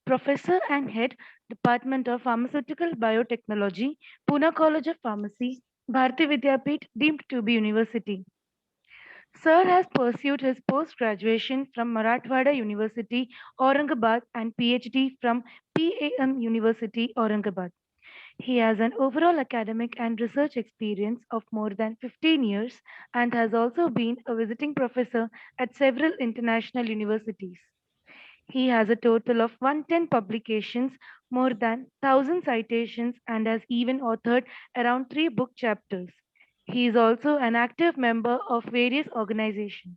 Professor and Head, Department of Pharmaceutical Biotechnology, Pune College of Pharmacy, Bharati Vidyapeeth, deemed to be university. Sir has pursued his post-graduation from Marathwada University, Aurangabad and PhD from PAM University, Aurangabad. He has an overall academic and research experience of more than 15 years and has also been a visiting professor at several international universities. He has a total of 110 publications, more than 1,000 citations, and has even authored around 3 book chapters. He is also an active member of various organizations.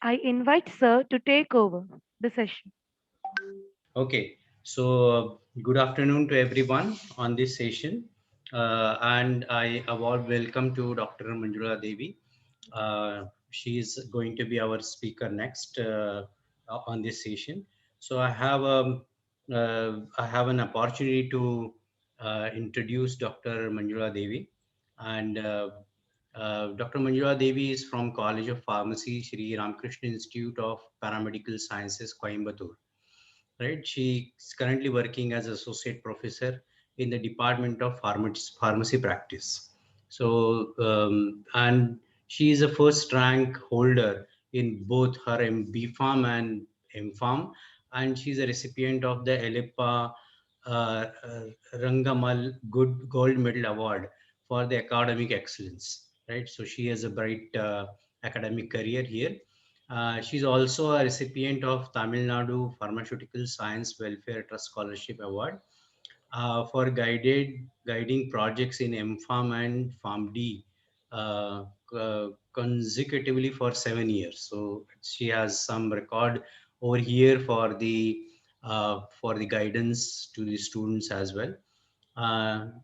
I invite Sir to take over the session. Okay, so good afternoon to everyone on this session, and I a warm welcome to Dr. Manjula Devi. She is going to be our speaker next on this session. So I have an opportunity to introduce Dr. Manjula Devi, and Dr. Manjula Devi is from College of Pharmacy, Sri Ramakrishna Institute of Paramedical Sciences, Coimbatore, right? She is currently working as associate professor in the Department of Pharmacy Practice. So, and she is a first rank holder in both her BPharm and MPharm, and she's a recipient of the Elepa Rangamal Good Gold Medal Award for the academic excellence, right? So she has a bright academic career here. She's also a recipient of Tamil Nadu Pharmaceutical Science Welfare Trust Scholarship Award for guiding projects in MPharm and PharmD consecutively for 7 years. So she has some record over here for the guidance to the students as well.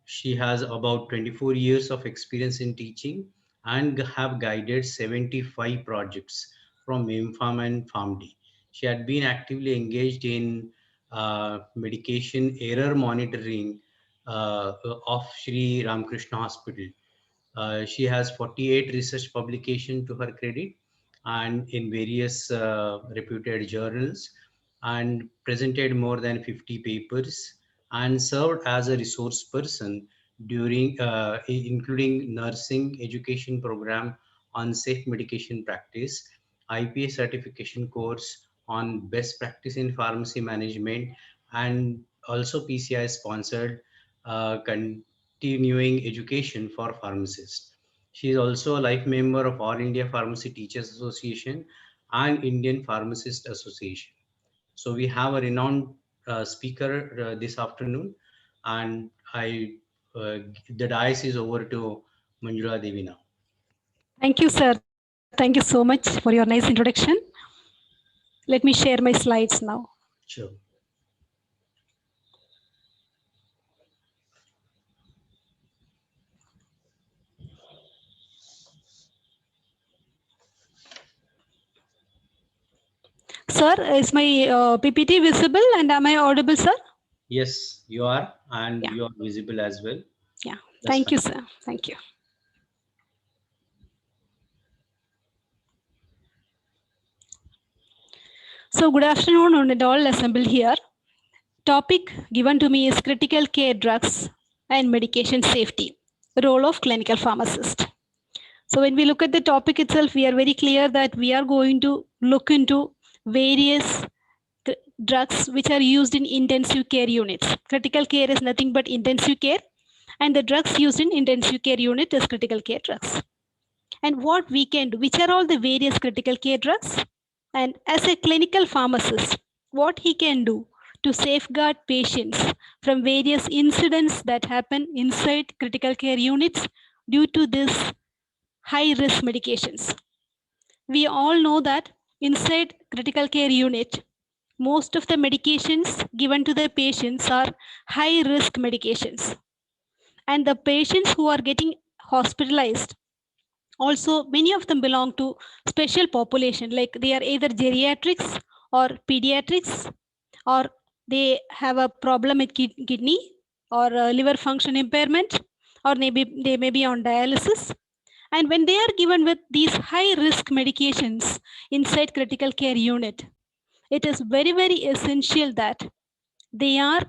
She has about 24 years of experience in teaching and have guided 75 projects from MPharm and PharmD. She had been actively engaged in medication error monitoring of Sri Ramakrishna Hospital. She has 48 research publications to her credit and in various reputed journals, and presented more than 50 papers and served as a resource person during including nursing education program on safe medication practice, IPA certification course on best practice in pharmacy management, and also PCI sponsored continuing education for pharmacists. She is also a life member of All India Pharmacy Teachers Association and Indian Pharmacist Association. So we have a renowned speaker this afternoon, and the dais is over to Manjula Devi now. Thank you, sir. Thank you so much for your nice introduction. Let me share my slides now. Sure. Sir, is my PPT visible and am I audible, sir? Yes, you are, and Yeah. you are visible as well. Yeah. That's Thank you, fine. sir. Thank you. So good afternoon and all assembled here. Topic given to me is critical care drugs and medication safety, role of clinical pharmacist. So when we look at the topic itself, we are very clear that we are going to look into various drugs which are used in intensive care units. Critical care is nothing but intensive care, and the drugs used in intensive care unit is critical care drugs. And what we can do, which are all the various critical care drugs, and as a clinical pharmacist, what he can do to safeguard patients from various incidents that happen inside critical care units due to this high risk medications. We all know that inside critical care unit, most of the medications given to the patients are high risk medications. And the patients who are getting hospitalized, also many of them belong to special population, like they are either geriatrics or pediatrics, or they have a problem with kidney or liver function impairment, or maybe they may be on dialysis. And when they are given with these high risk medications inside critical care unit, it is very, very essential that they are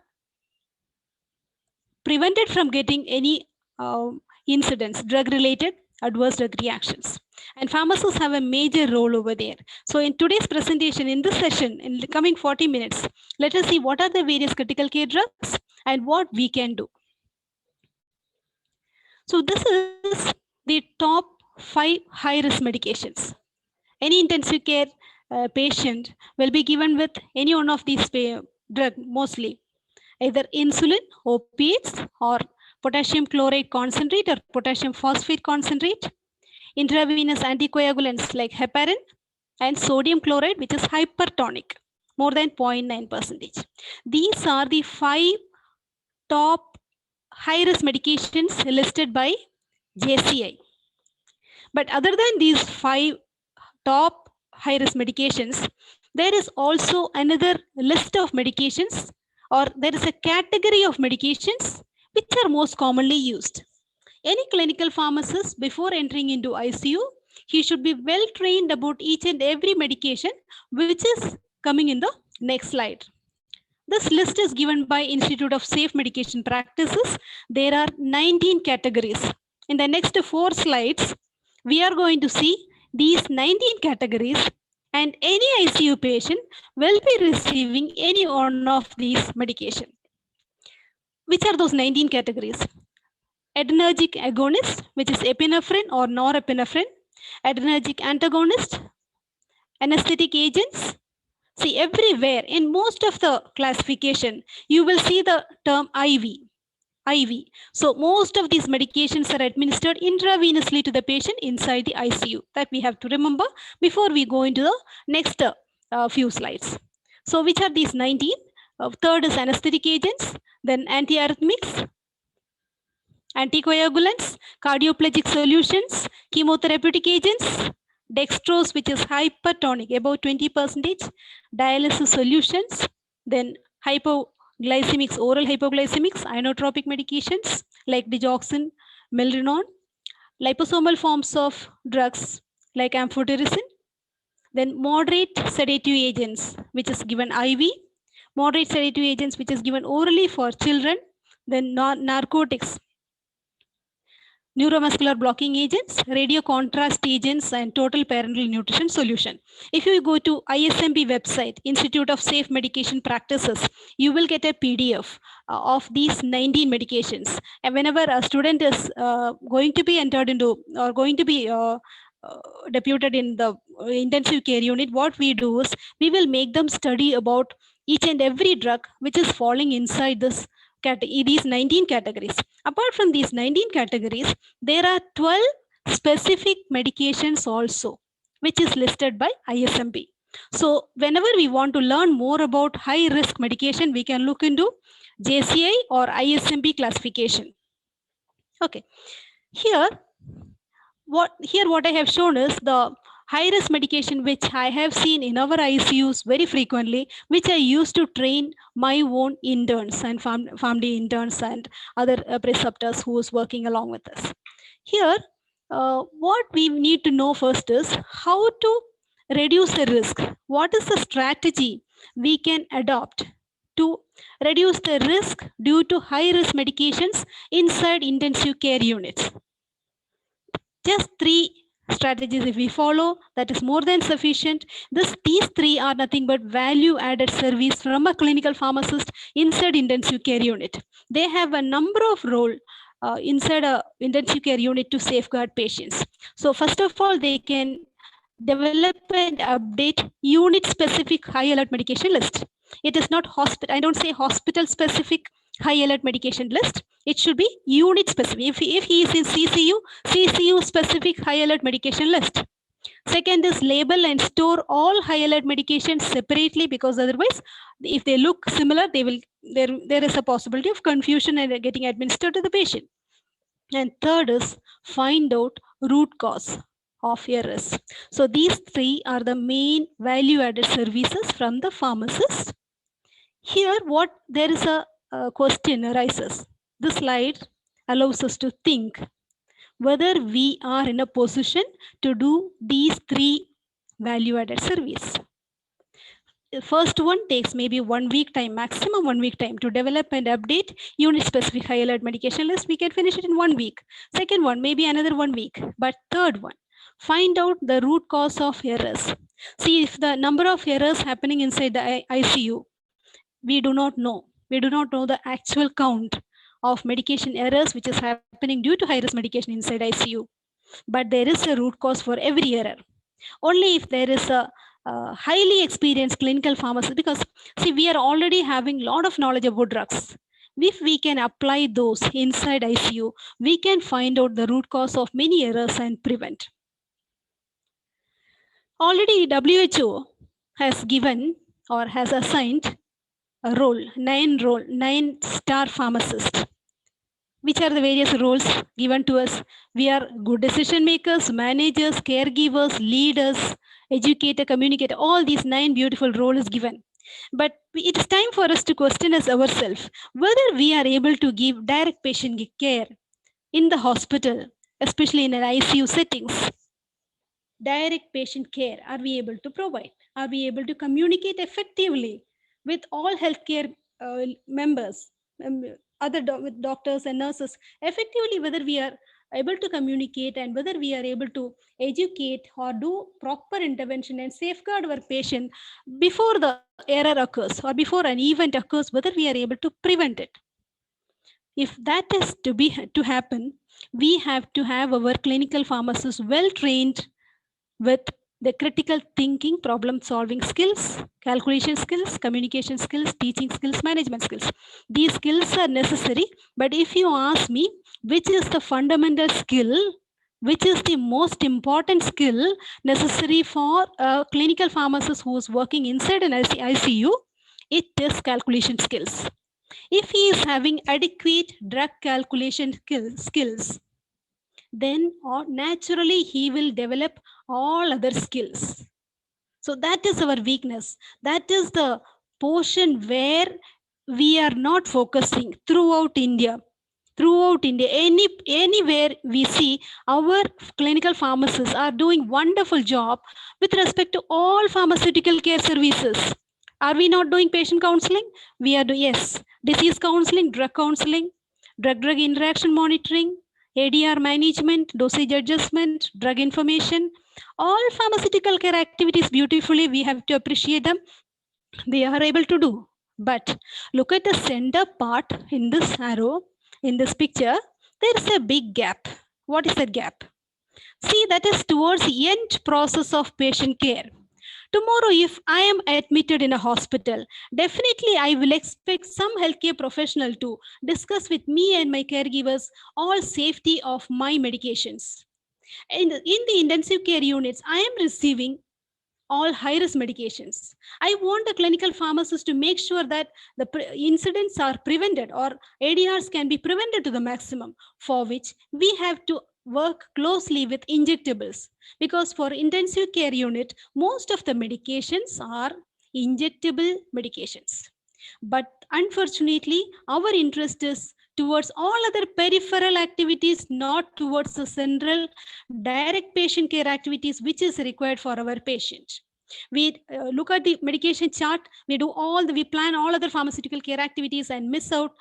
prevented from getting any incidents, drug-related adverse drug reactions. And pharmacists have a major role over there. So in today's presentation, in this session, in the coming 40 minutes, let us see what are the various critical care drugs and what we can do. So this is the top 5 high-risk medications. Any intensive care patient will be given with any one of these drugs mostly, either insulin, opiates, or potassium chloride concentrate or potassium phosphate concentrate, intravenous anticoagulants like heparin, and sodium chloride, which is hypertonic, more than 0.9%. These are the 5 top high-risk medications listed by JCI. But other than these 5 top high-risk medications, there is also another list of medications, or there is a category of medications which are most commonly used. Any clinical pharmacist, before entering into ICU, he should be well trained about each and every medication, which is coming in the next slide. This list is given by Institute of Safe Medication Practices. There are 19 categories. In the next 4 slides, we are going to see these 19 categories, and any ICU patient will be receiving any one of these medication. Which are those 19 categories? Adrenergic agonist, which is epinephrine or norepinephrine, adrenergic antagonist, anesthetic agents. See, everywhere in most of the classification, you will see the term IV. IV. So most of these medications are administered intravenously to the patient inside the ICU. That we have to remember before we go into the next few slides. So which are these 19? Third is anesthetic agents, then antiarrhythmics, anticoagulants, cardioplegic solutions, chemotherapeutic agents, dextrose, which is hypertonic, about 20%, dialysis solutions, then hypoglycemics, oral hypoglycemics, inotropic medications like digoxin, milrinone, liposomal forms of drugs like amphotericin, then moderate sedative agents, which is given IV, moderate sedative agents, which is given orally for children, then narcotics, neuromuscular blocking agents, radio contrast agents, and total parenteral nutrition solution. If you go to ISMP website, Institute of Safe Medication Practices, you will get a PDF of these 19 medications. And whenever a student is going to be entered into or going to be deputed in the intensive care unit, what we do is we will make them study about each and every drug which is falling inside this these 19 categories. Apart from these 19 categories, there are 12 specific medications also, which is listed by ISMP. So whenever we want to learn more about high risk medication, we can look into JCI or ISMP classification. Okay, here what I have shown is the high-risk medication which I have seen in our ICUs very frequently, which I used to train my own interns and family interns and other preceptors who is working along with us. Here, what we need to know first is how to reduce the risk. What is the strategy we can adopt to reduce the risk due to high-risk medications inside intensive care units? Just 3 strategies if we follow, that is more than sufficient. These 3 are nothing but value added service from a clinical pharmacist inside intensive care unit. They have a number of role inside a intensive care unit to safeguard patients. So first of all, they can develop and update unit specific high alert medication list. It is not hospital, I don't say hospital specific high alert medication list. It should be unit specific. If he is in CCU specific high alert medication list. Second is label and store all high alert medications separately, because otherwise if they look similar, there is a possibility of confusion and getting administered to the patient. And third is find out root cause of your risk. So these 3 are the main value added services from the pharmacist. Here there is a question arises. This slide allows us to think whether we are in a position to do these 3 value added service. first one takes maybe 1 week time, maximum 1 week time to develop and update unit specific high alert medication list. We can finish it in 1 week. Second one, maybe another 1 week. But third one, find out the root cause of errors. See if the number of errors happening inside the ICU, we do not know. We do not know the actual count of medication errors which is happening due to high risk medication inside ICU. But there is a root cause for every error. Only if there is a highly experienced clinical pharmacist, because see, we are already having a lot of knowledge about drugs. If we can apply those inside ICU, we can find out the root cause of many errors and prevent. Already WHO has given or has assigned a role, 9-star pharmacist. Which are the various roles given to us? We are good decision makers, managers, caregivers, leaders, educator, communicator. All these 9 beautiful roles given. But it is time for us to question us ourselves whether we are able to give direct patient care in the hospital, especially in an ICU settings. Direct patient care, are we able to provide? Are we able to communicate effectively with all healthcare members, with doctors and nurses, effectively, whether we are able to communicate and whether we are able to educate or do proper intervention and safeguard our patient before the error occurs or before an event occurs, whether we are able to prevent it. If that is to happen, we have to have our clinical pharmacists well trained with the critical thinking, problem solving skills, calculation skills, communication skills, teaching skills, management skills. These skills are necessary, but if you ask me, which is the fundamental skill, which is the most important skill necessary for a clinical pharmacist who is working inside an ICU, it is calculation skills. If he is having adequate drug calculation skills, then naturally he will develop all other skills. So that is our weakness. That is the portion where we are not focusing throughout India. Throughout India, anywhere we see our clinical pharmacists are doing wonderful job with respect to all pharmaceutical care services. Are we not doing patient counseling? We are doing, yes. Disease counseling, drug interaction monitoring, ADR management, dosage adjustment, drug information, all pharmaceutical care activities beautifully, we have to appreciate them. They are able to do. But look at the center part in this arrow, in this picture, there is a big gap. What is that gap? See, that is towards the end process of patient care. Tomorrow, if I am admitted in a hospital, definitely I will expect some healthcare professional to discuss with me and my caregivers all safety of my medications. In the intensive care units, I am receiving all high-risk medications. I want the clinical pharmacist to make sure that the incidents are prevented or ADRs can be prevented to the maximum, for which we have to work closely with injectables, because for intensive care unit, most of the medications are injectable medications. But unfortunately, our interest is towards all other peripheral activities, not towards the central direct patient care activities, which is required for our patient. We look at the medication chart, we plan all other pharmaceutical care activities and miss out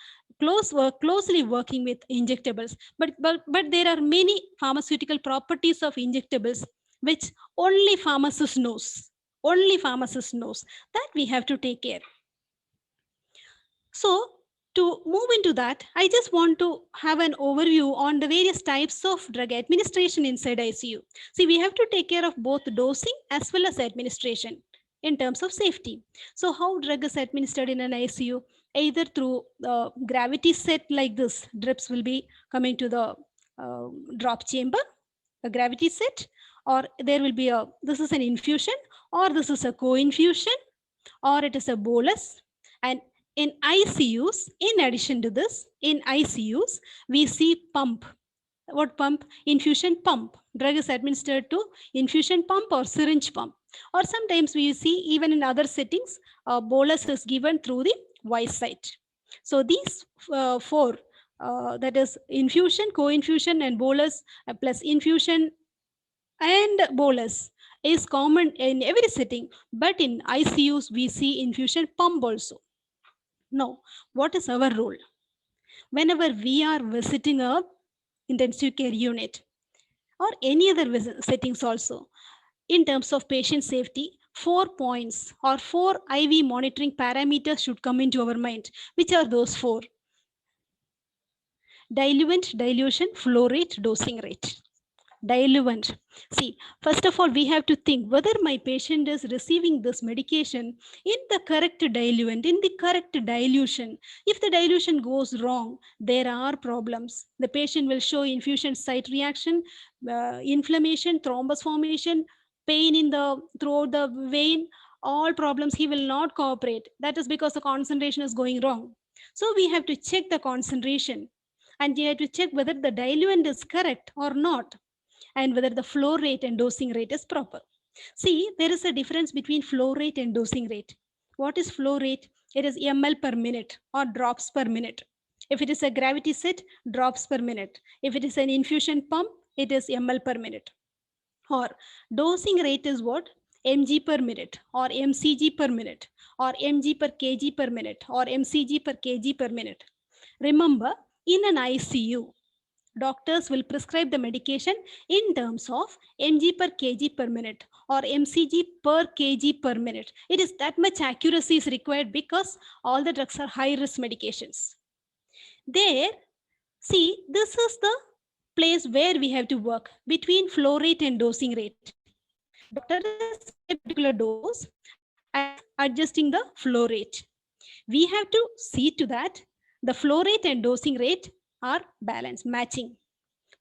closely working with injectables. But there are many pharmaceutical properties of injectables which only pharmacist knows. Only pharmacist knows that we have to take care. So to move into that, I just want to have an overview on the various types of drug administration inside ICU. See, we have to take care of both dosing as well as administration in terms of safety. So how drug is administered in an ICU? Either through gravity set like this, drips will be coming to the drop chamber, a gravity set, or there will be this is an infusion, or this is a co-infusion, or it is a bolus. And in ICUs, in addition to this, in ICUs, we see pump. What pump? Infusion pump. Drug is administered to infusion pump or syringe pump. Or sometimes we see even in other settings, bolus is given through the Y site. So these four, that is infusion, co-infusion and bolus plus infusion and bolus. is common in every setting, but in ICUs, we see infusion pump also. Now, what is our role? Whenever we are visiting a intensive care unit or any other settings also, in terms of patient safety, 4 points or 4 IV monitoring parameters should come into our mind. Which are those 4? Diluent, dilution, flow rate, dosing rate. Diluent. See, first of all, we have to think whether my patient is receiving this medication in the correct diluent, in the correct dilution. If the dilution goes wrong, there are problems. The patient will show infusion site reaction, inflammation, thrombus formation, pain in the throughout the vein, all problems. He will not cooperate. That is because the concentration is going wrong. So we have to check the concentration, and you have to check whether the diluent is correct or not, and whether the flow rate and dosing rate is proper. See, there is a difference between flow rate and dosing rate. What is flow rate? It is ml per minute or drops per minute. If it is a gravity set, drops per minute. If it is an infusion pump, it is ml per minute. Or dosing rate is what? Mg per minute or mcg per minute or mg per kg per minute or mcg per kg per minute. Remember, in an ICU, doctors will prescribe the medication in terms of mg per kg per minute or mcg per kg per minute. It is that much accuracy is required because all the drugs are high risk medications. There, see, this is the place where we have to work between flow rate and dosing rate. Doctor is a particular dose and adjusting the flow rate. We have to see to that the flow rate and dosing rate are balanced, matching.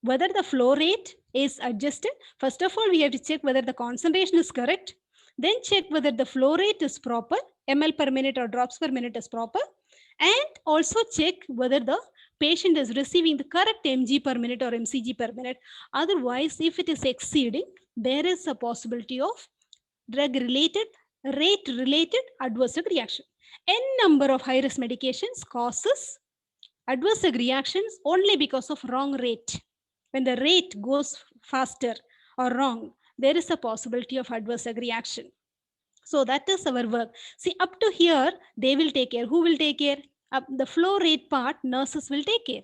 Whether the flow rate is adjusted, first of all, we have to check whether the concentration is correct. Then check whether the flow rate is proper, ml per minute or drops per minute is proper. And also check whether the patient is receiving the correct mg per minute or mcg per minute. Otherwise, if it is exceeding, there is a possibility of drug-related, rate-related adverse reaction. N number of high-risk medications causes adverse reactions only because of wrong rate. When the rate goes faster or wrong, there is a possibility of adverse reaction. So that is our work. See, up to here, they will take care. Who will take care? The flow rate part, nurses will take care.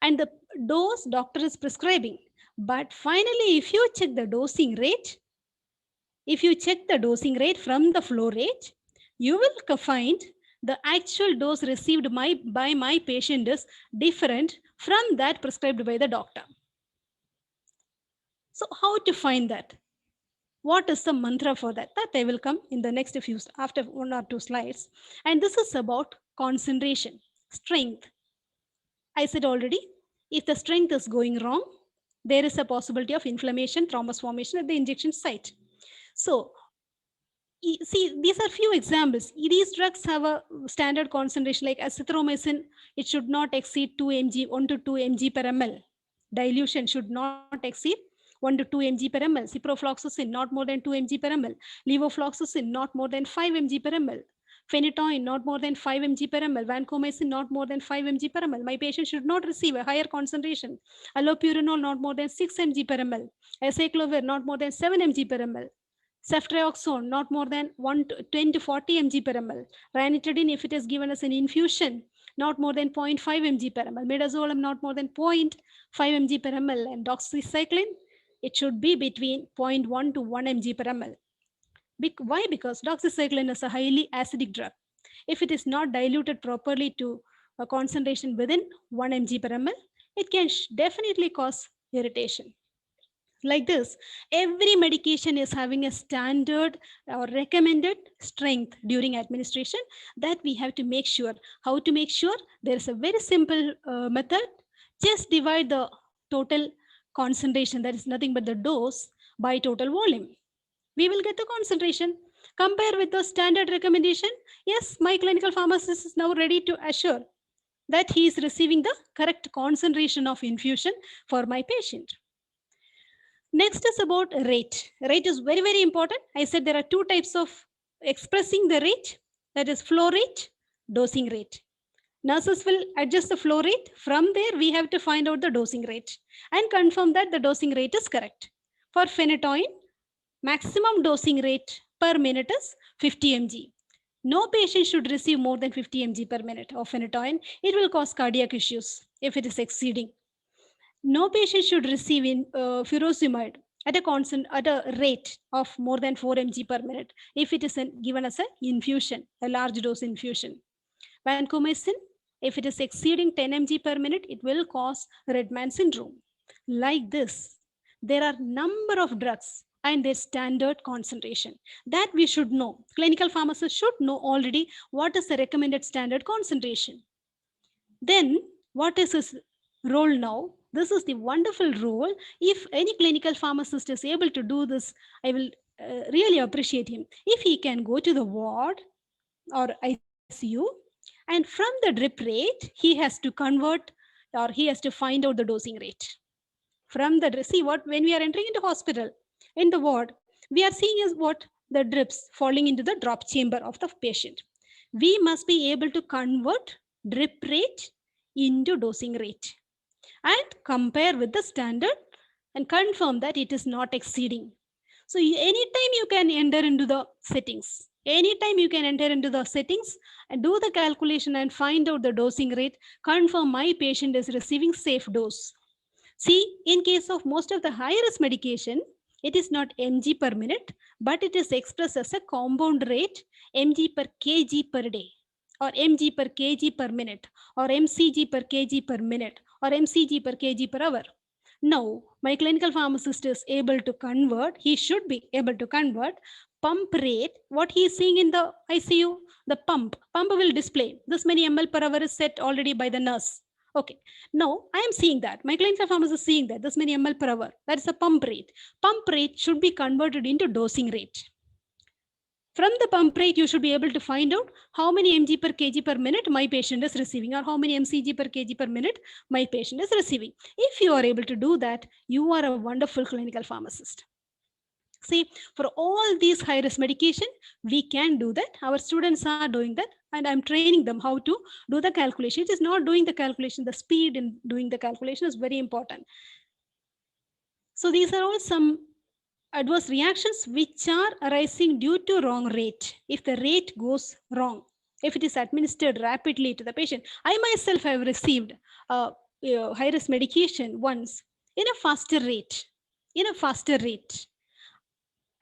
And the dose, doctor is prescribing. But finally, if you check the dosing rate, from the flow rate, you will find the actual dose received by my patient is different from that prescribed by the doctor. So how to find that? What is the mantra for that? That I will come in the next few, after 1 or 2 slides. And this is about concentration, strength. I said already, if the strength is going wrong, there is a possibility of inflammation, thrombus formation at the injection site. So see, these are few examples. These drugs have a standard concentration like azithromycin. It should not exceed 1 to 2 mg per ml. Dilution should not exceed 1 to 2 mg per ml. Ciprofloxacin not more than 2 mg per ml. Levofloxacin not more than 5 mg per ml. Phenytoin not more than 5 mg per ml. Vancomycin not more than 5 mg per ml. My patient should not receive a higher concentration. Allopurinol not more than 6 mg per ml. Acyclovir not more than 7 mg per ml. Ceftriaxone not more than 10 to 40 mg per ml. Ranitidine, if it is given as an infusion, not more than 0.5 mg per ml. Midazolam not more than 0.5 mg per ml. And doxycycline, it should be between 0.1 to 1 mg per ml. Why? Because doxycycline is a highly acidic drug. If it is not diluted properly to a concentration within 1 mg per ml, it can definitely cause irritation. Like this, every medication is having a standard or recommended strength during administration that we have to make sure. How to make sure? There is a very simple method. Just divide the total concentration, that is nothing but the dose, by total volume. We will get the concentration. Compare with the standard recommendation. Yes, my clinical pharmacist is now ready to assure that he is receiving the correct concentration of infusion for my patient. Next is about rate. Rate is very, very important. I said there are 2 types of expressing the rate, that is flow rate, dosing rate. Nurses will adjust the flow rate. From there, we have to find out the dosing rate and confirm that the dosing rate is correct. For phenytoin, Maximum dosing rate per minute is 50 mg. No patient should receive more than 50 mg per minute of phenytoin. It will cause cardiac issues if it is exceeding. No patient should receive furosemide at a rate of more than 4 mg per minute if it is given as an infusion, a large dose infusion. Vancomycin, if it is exceeding 10 mg per minute, it will cause Redman syndrome. Like this, there are number of drugs and their standard concentration that we should know. Clinical pharmacists should know already what is the recommended standard concentration. Then what is his role now? This is the wonderful role. If any clinical pharmacist is able to do this, I will really appreciate him. If he can go to the ward or ICU, and from the drip rate, he has to convert or he has to find out the dosing rate. From the, see what, when we are entering into hospital, in the ward, we are seeing is what the drips falling into the drop chamber of the patient. We must be able to convert drip rate into dosing rate and compare with the standard and confirm that it is not exceeding. So anytime you can enter into the settings, anytime you can enter into the settings and do the calculation and find out the dosing rate, confirm my patient is receiving safe dose. See, in case of most of the high risk medication, it is not mg per minute, but it is expressed as a compound rate mg per kg per day, or mg per kg per minute, or mcg per kg per minute, or mcg per kg per hour. Now, my clinical pharmacist is able to convert, he should be able to convert pump rate, what he is seeing in the ICU, the pump will display this many ml per hour is set already by the nurse. Okay, now I am seeing that. My clinical pharmacist is seeing that this many ml per hour. That is a pump rate. Pump rate should be converted into dosing rate. From the pump rate, you should be able to find out how many mg per kg per minute my patient is receiving, or how many mcg per kg per minute my patient is receiving. If you are able to do that, you are a wonderful clinical pharmacist. See, for all these high risk medication, we can do that. Our students are doing that, and I'm training them how to do the calculation. It is not doing the calculation, the speed in doing the calculation is very important. So these are all some adverse reactions which are arising due to wrong rate. If the rate goes wrong, if it is administered rapidly to the patient, I myself have received high risk medication once in a faster rate.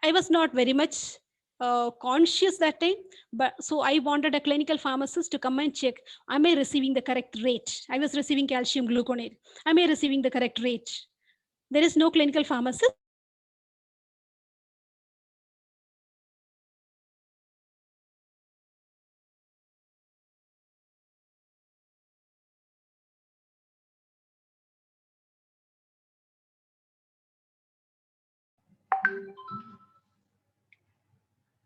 I was not very much conscious that time, but so I wanted a clinical pharmacist to come and check, am I receiving the correct rate? I was receiving calcium gluconate. Am I receiving the correct rate? There is no clinical pharmacist.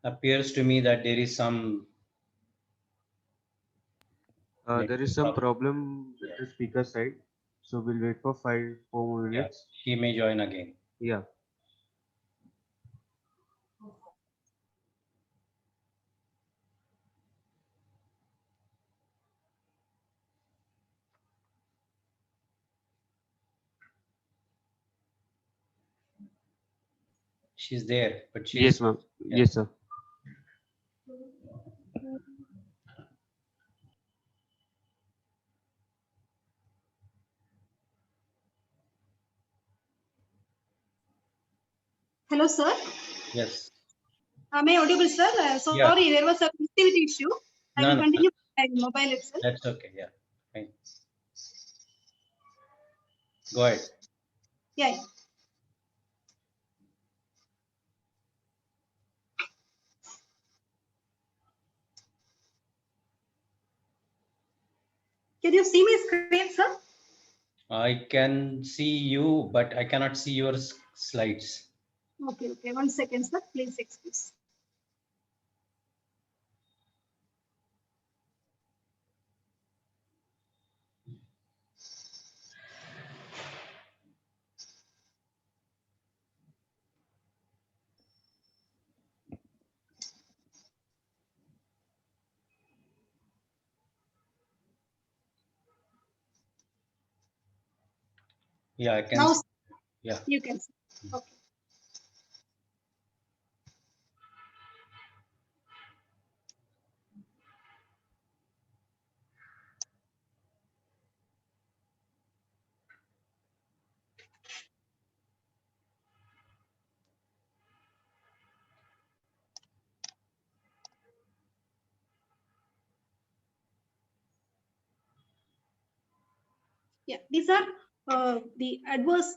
Appears to me that there is some There is some problem with the speaker side, so we'll wait for 4 more minutes. She may join again. Yeah. She's there, but she's Yes, ma'am. Yeah. Yes, sir. Hello, sir. Yes. Am I audible, sir? Sorry, there was a connectivity issue. I will continue by mobile itself. That's okay. Yeah. Fine. Go ahead. Yeah. Can you see my screen, sir? I can see you, but I cannot see your slides. Okay. 1 second, sir. Please excuse. Yeah, I can. Now, Yeah. you can see. Okay. Yeah, these are the adverse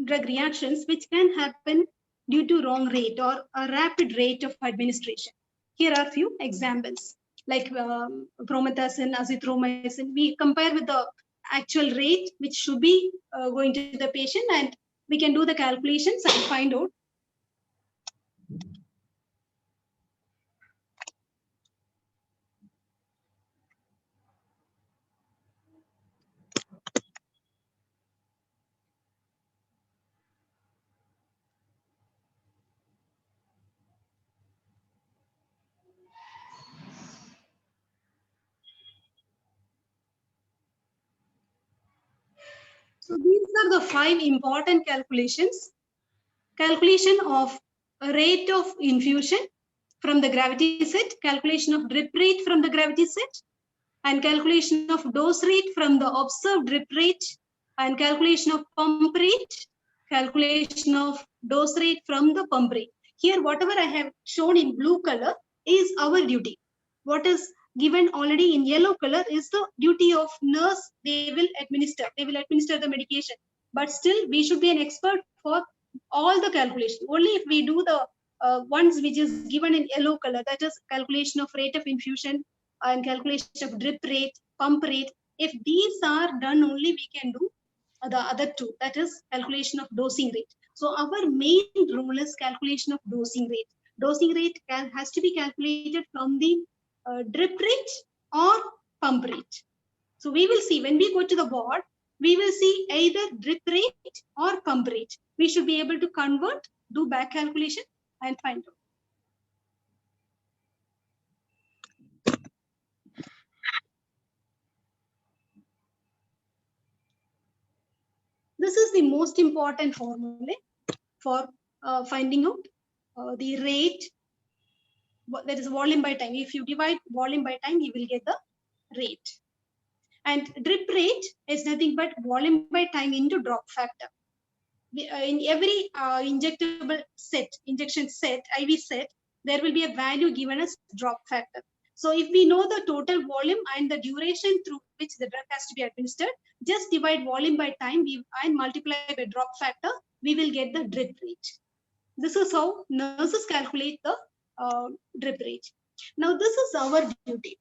drug reactions which can happen due to wrong rate or a rapid rate of administration. Here are few examples like promethazine, azithromycin. We compare with the actual rate which should be going to the patient, and we can do the calculations and find out. So these are the 5 important calculations. Calculation of rate of infusion from the gravity set, calculation of drip rate from the gravity set, and calculation of dose rate from the observed drip rate, and calculation of pump rate, calculation of dose rate from the pump rate. Here, whatever I have shown in blue color is our duty. What is given already in yellow color is the duty of nurse. They will administer the medication. But still, we should be an expert for all the calculations. Only if we do the ones which is given in yellow color, that is calculation of rate of infusion and calculation of drip rate, pump rate. If these are done, only we can do the other two, that is calculation of dosing rate. So our main role is calculation of dosing rate. Dosing rate has to be calculated from the drip rate or pump rate. So we will see when we go to the board, we will see either drip rate or pump rate. We should be able to convert, do back calculation and find out. This is the most important formula for finding out the rate, that is volume by time. If you divide volume by time, you will get the rate. And drip rate is nothing but volume by time into drop factor. In every injectable set, injection set, IV set, there will be a value given as drop factor. So if we know the total volume and the duration through which the drug has to be administered, just divide volume by time and multiply by drop factor, we will get the drip rate. This is how nurses calculate the drip rate. Now this is our duty.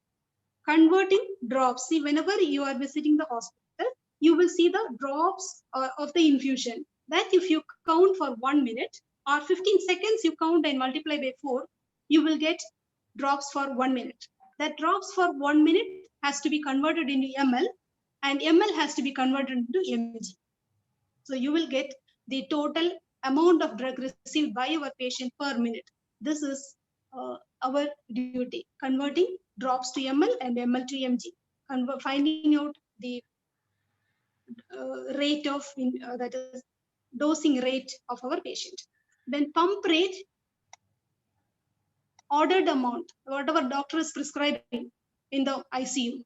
Converting drops. See, whenever you are visiting the hospital, you will see the drops of the infusion. That if you count for 1 minute or 15 seconds, you count and multiply by 4, you will get drops for 1 minute. That drops for 1 minute has to be converted into ml, and ml has to be converted into mg. So you will get the total amount of drug received by your patient per minute. This is our duty, converting drops to ml and ml to mg, finding out the rate of that is dosing rate of our patient. Then pump rate, ordered amount, whatever doctor is prescribing in the ICU,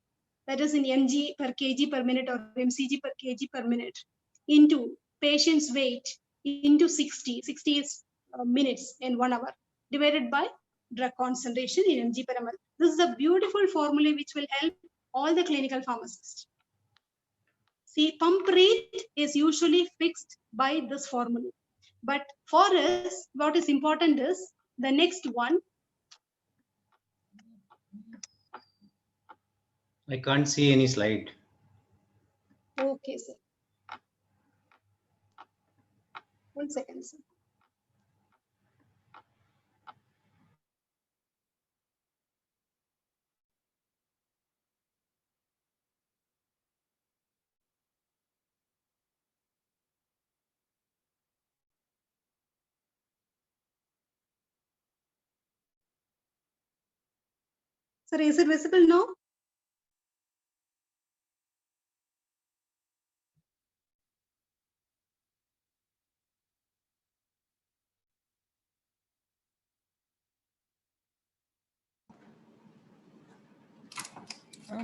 that is in mg per kg per minute or mcg per kg per minute, into patient's weight into 60 is minutes in 1 hour, divided by drug concentration in mg per ml. This is a beautiful formula which will help all the clinical pharmacists. See, pump rate is usually fixed by this formula. But for us, what is important is the next one. I can't see any slide. Okay, sir. 1 second, sir. Sir, is it visible now?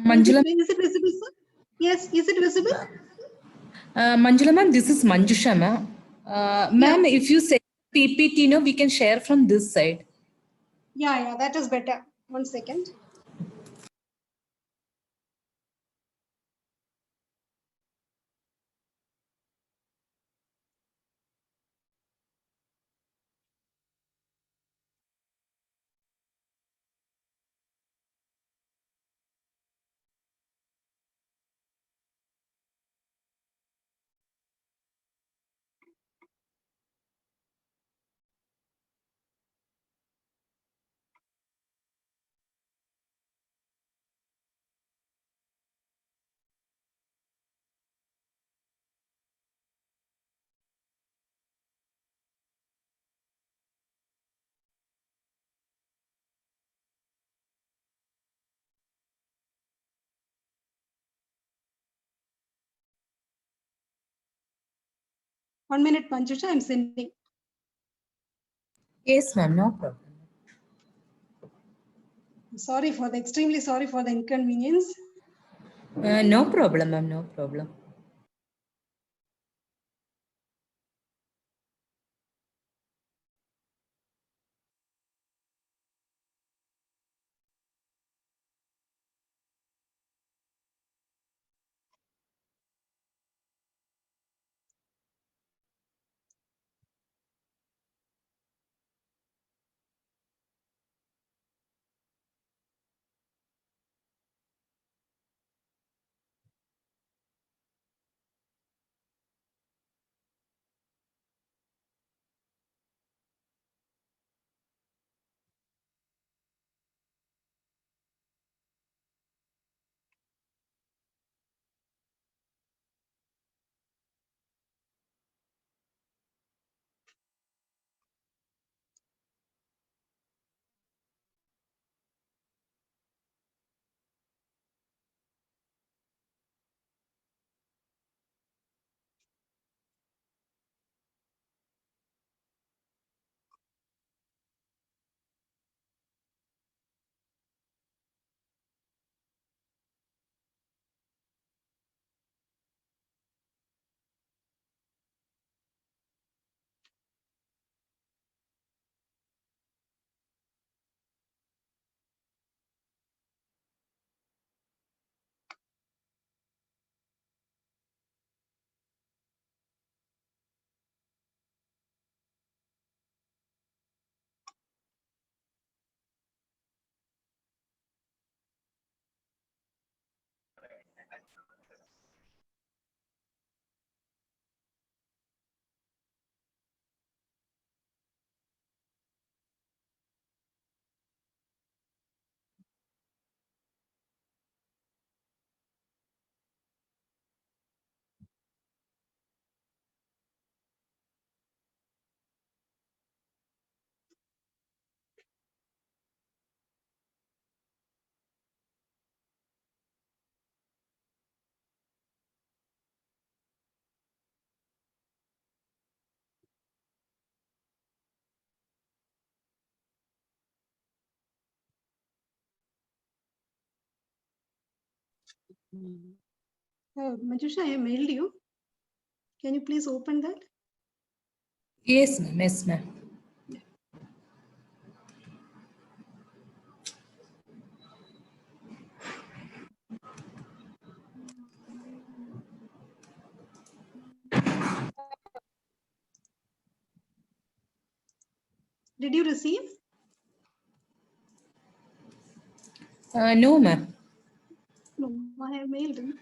Manjula, Is it visible, sir? Yes, is it visible? Manjula ma'am, this is Manjusha ma'am. Ma'am, if you say PPT, no, we can share from this side. Yeah, that is better. 1 second. 1 minute, Manjusha, I'm sending. Yes, ma'am, no problem. Extremely sorry for the inconvenience. No problem, ma'am, no problem. Manjusha, I mailed you. Can you please open that? Yes, ma'am, yes, ma'am. Did you receive? No, ma'am. No, I have mailed him.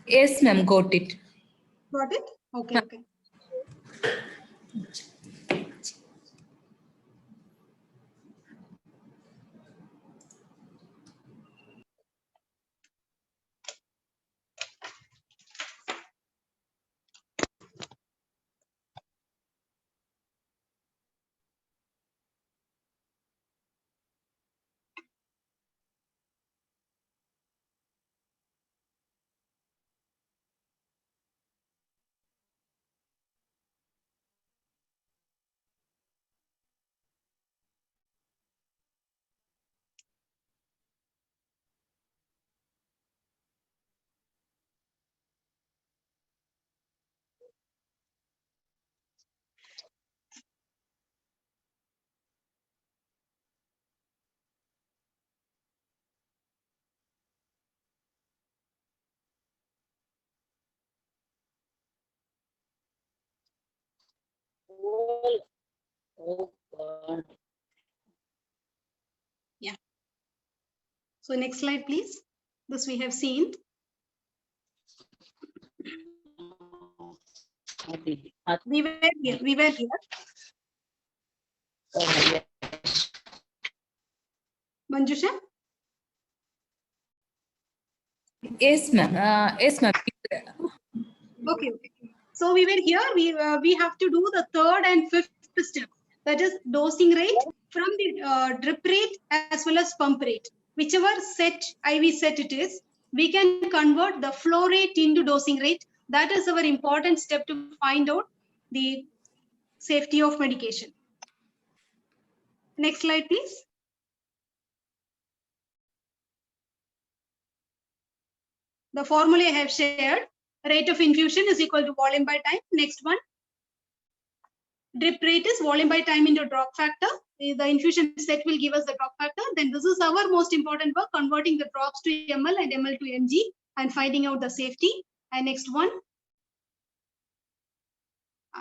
Yes, ma'am, got it. Got it? Okay, okay. Yeah. So next slide, please. This we have seen. We were here. We were here. Manjusha? Yes, ma'am. Yes, ma'am. Okay, okay. So we were here, we have to do the third and fifth step, that is dosing rate from the drip rate as well as pump rate. Whichever set, IV set it is, we can convert the flow rate into dosing rate. That is our important step to find out the safety of medication. Next slide, please. The formula I have shared, rate of infusion is equal to volume by time. Next one, drip rate is volume by time into drop factor. The infusion set will give us the drop factor. Then this is our most important work, converting the drops to ml and ml to mg and finding out the safety. And next one,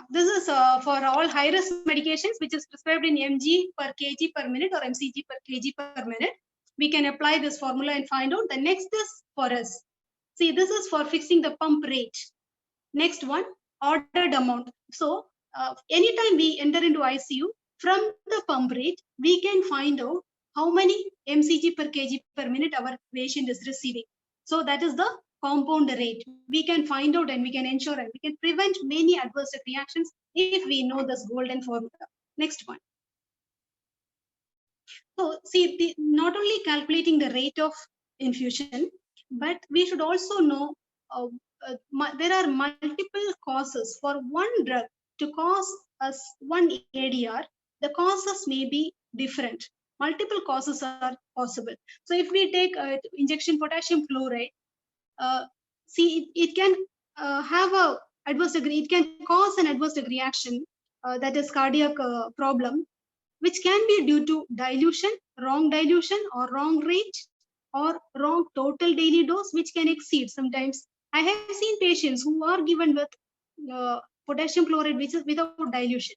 this is for all high risk medications which is prescribed in mg per kg per minute or mcg per kg per minute. We can apply this formula and find out. The next is for us. See, this is for fixing the pump rate. Next one, ordered amount. So anytime we enter into ICU, from the pump rate, we can find out how many mcg per kg per minute our patient is receiving. So that is the compound rate. We can find out and we can ensure and we can prevent many adverse reactions if we know this golden formula. Next one. So see, not only calculating the rate of infusion, but we should also know there are multiple causes for one drug to cause us one ADR. The causes may be different. Multiple causes are possible. So if we take injection potassium chloride, see, it can have a adverse degree. It can cause an adverse reaction, that is cardiac problem, which can be due to dilution, or wrong rate, or wrong total daily dose, which can exceed. Sometimes I have seen patients who are given with potassium chloride, which is without dilution.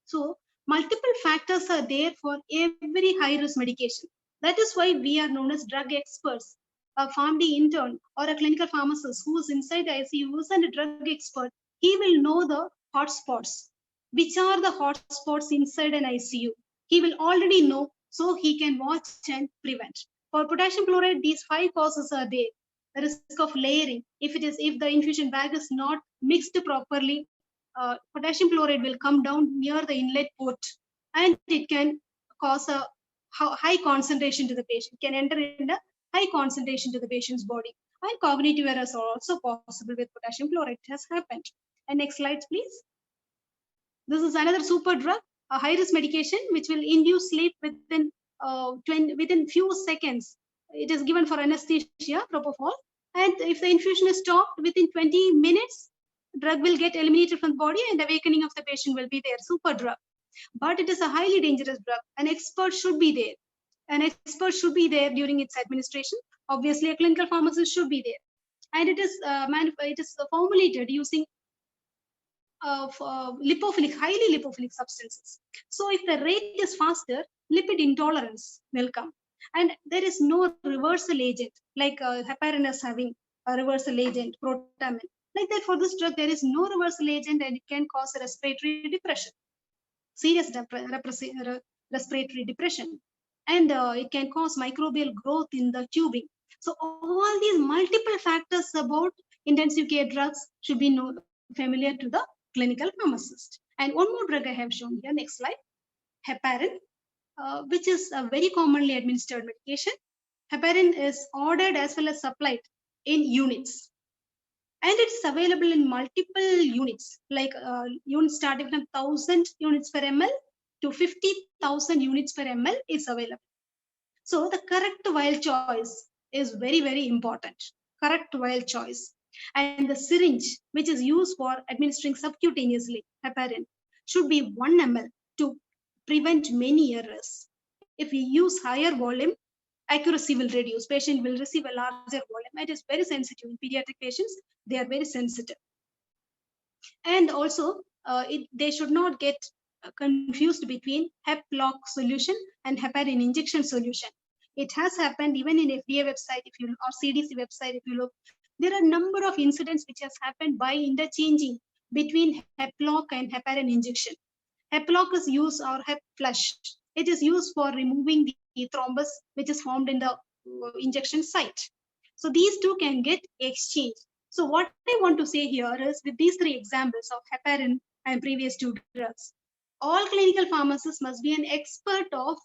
So multiple factors are there for every high risk medication. That is why we are known as drug experts. A PharmD intern or a clinical pharmacist who is inside the ICU, who is a drug expert, he will know the hotspots. Which are the hotspots inside an ICU? He will already know, so he can watch and prevent. For potassium chloride, these 5 causes are there. The risk of layering. If the infusion bag is not mixed properly, potassium chloride will come down near the inlet port, and it can cause a high concentration to the patient. Can enter in a high concentration to the patient's body. And cognitive errors are also possible with potassium chloride. It has happened. And next slide, please. This is another super drug, a high-risk medication which will induce sleep within few seconds. It is given for anesthesia, propofol, and if the infusion is stopped within 20 minutes, drug will get eliminated from the body and awakening of the patient will be there. Super drug, but it is a highly dangerous drug. An expert should be there. An expert should be there during its administration. Obviously, a clinical pharmacist should be there, and it is formulated using lipophilic, highly lipophilic substances. So if the rate is faster, lipid intolerance will come. And there is no reversal agent, like heparin is having a reversal agent, protamine. Like that, for this drug, there is no reversal agent, and it can cause a respiratory depression, serious respiratory depression. And it can cause microbial growth in the tubing. So all these multiple factors about intensive care drugs should be familiar to the clinical pharmacist. And one more drug I have shown here, next slide, heparin, which is a very commonly administered medication. Heparin is ordered as well as supplied in units. And it's available in multiple units, like units starting from 1,000 units per ml to 50,000 units per ml is available. So the correct vial choice is very, very important. Correct vial choice. And the syringe, which is used for administering subcutaneously heparin, should be 1 ml to prevent many errors. If we use higher volume, accuracy will reduce. Patient will receive a larger volume. It is very sensitive. In pediatric patients, they are very sensitive. And also, they should not get confused between HepLock solution and heparin injection solution. It has happened even in FDA website, if you look, or CDC website, if you look. There are a number of incidents which has happened by interchanging between HepLock and heparin injection. HepLock is used, or Hep flush. It is used for removing the thrombus which is formed in the injection site. So these two can get exchanged. So what I want to say here is, with these three examples of heparin and previous two drugs, all clinical pharmacists must be an expert of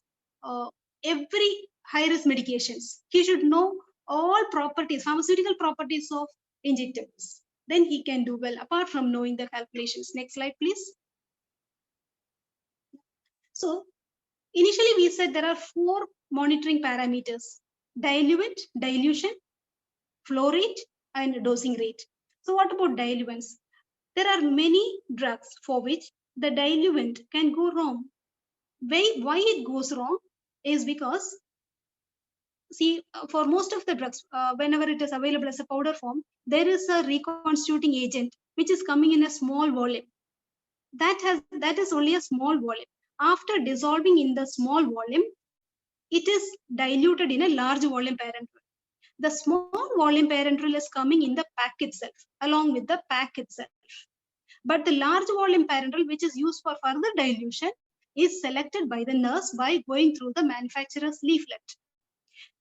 every high-risk medications. He should know all properties, pharmaceutical properties of injectables. Then he can do well, apart from knowing the calculations. Next slide, please. So initially we said there are 4 monitoring parameters: diluent, dilution, flow rate, and dosing rate. So what about diluents? There are many drugs for which the diluent can go wrong. Why it goes wrong is because, see, for most of the drugs, whenever it is available as a powder form, there is a reconstituting agent which is coming in a small volume. That is only a small volume. After dissolving in the small volume, it is diluted in a large volume parenteral. The small volume parenteral is coming in the pack itself, along with the pack itself. But the large volume parenteral, which is used for further dilution, is selected by the nurse by going through the manufacturer's leaflet.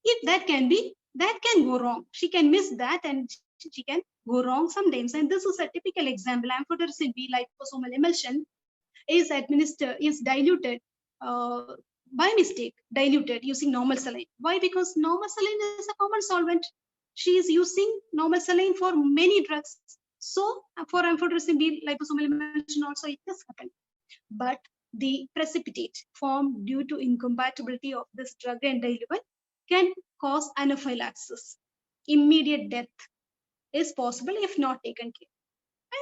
If that can go wrong. She can miss that and she can go wrong sometimes. And this is a typical example. Amphotericin B liposomal emulsion is diluted by mistake, diluted using normal saline. Why? Because normal saline is a common solvent. She is using normal saline for many drugs. So for amphotericin B liposomal emulsion also it does happen. But the precipitate formed due to incompatibility of this drug and diluent can cause anaphylaxis. Immediate death is possible if not taken care.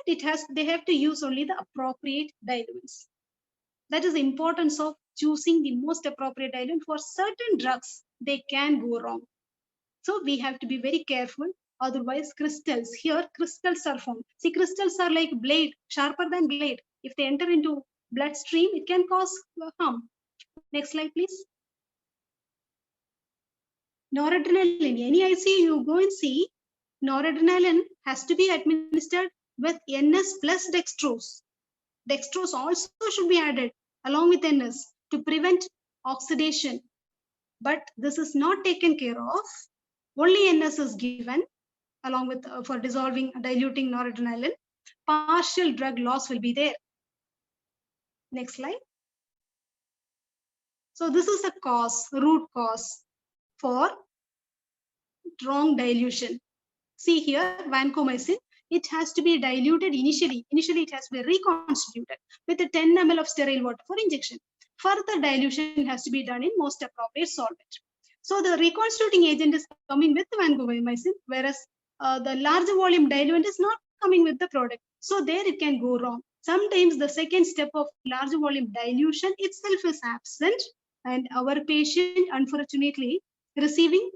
And they have to use only the appropriate diluents. That is the importance of choosing the most appropriate diluent. For certain drugs, they can go wrong. So we have to be very careful. Otherwise, crystals are formed. See, crystals are like blade, sharper than blade. If they enter into bloodstream, it can cause harm. Next slide, please. Noradrenaline. Any ICU you go and see, noradrenaline has to be administered with NS plus dextrose. Dextrose also should be added along with NS to prevent oxidation. But this is not taken care of. Only NS is given along with for diluting noradrenaline. Partial drug loss will be there. Next slide. So this is a root cause for wrong dilution. See here, vancomycin, it has to be diluted initially. Initially, it has to be reconstituted with a 10 ml of sterile water for injection. Further dilution has to be done in most appropriate solvent. So the reconstituting agent is coming with the vancomycin, whereas the large volume diluent is not coming with the product. So there it can go wrong. Sometimes the second step of large volume dilution itself is absent, and our patient, unfortunately, receiving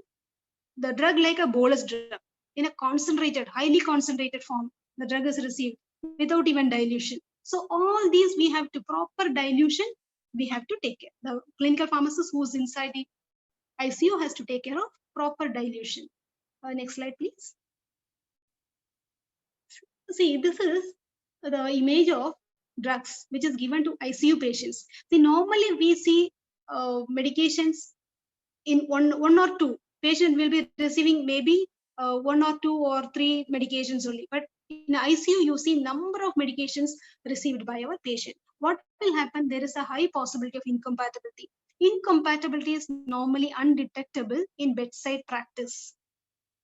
the drug like a bolus drug in a concentrated, highly concentrated form. The drug is received without even dilution. So all these we have to proper dilution. We have to take care. The clinical pharmacist who's inside the ICU has to take care of proper dilution. Next slide, please. See, this is the image of drugs which is given to ICU patients. See, normally we see medications in one or two. Patient will be receiving maybe 1 or 2 or 3 medications only. But in ICU, you see number of medications received by our patient. What will happen? There is a high possibility of incompatibility. Incompatibility is normally undetectable in bedside practice.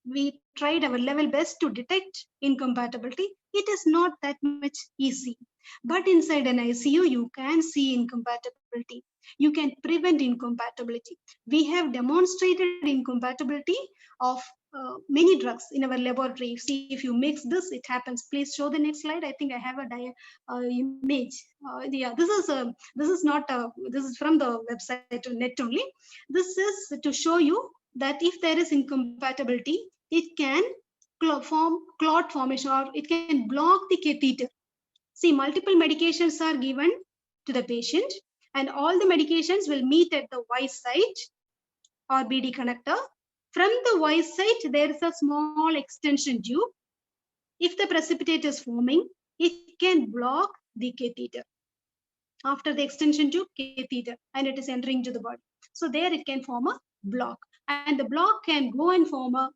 We tried our level best to detect incompatibility. It is not that much easy. But inside an ICU, you can see incompatibility. You can prevent incompatibility. We have demonstrated incompatibility of many drugs in our laboratory. See, if you mix this, it happens. Please show the next slide. I think I have a image. Yeah, this is from the website net only. This is to show you that if there is incompatibility, it can form clot formation, or it can block the catheter. See, multiple medications are given to the patient, and all the medications will meet at the Y site or BD connector. From the Y site, there is a small extension tube. If the precipitate is forming, it can block the catheter. After the extension tube, catheter, and it is entering to the body. So there it can form a block, and the block can go and form a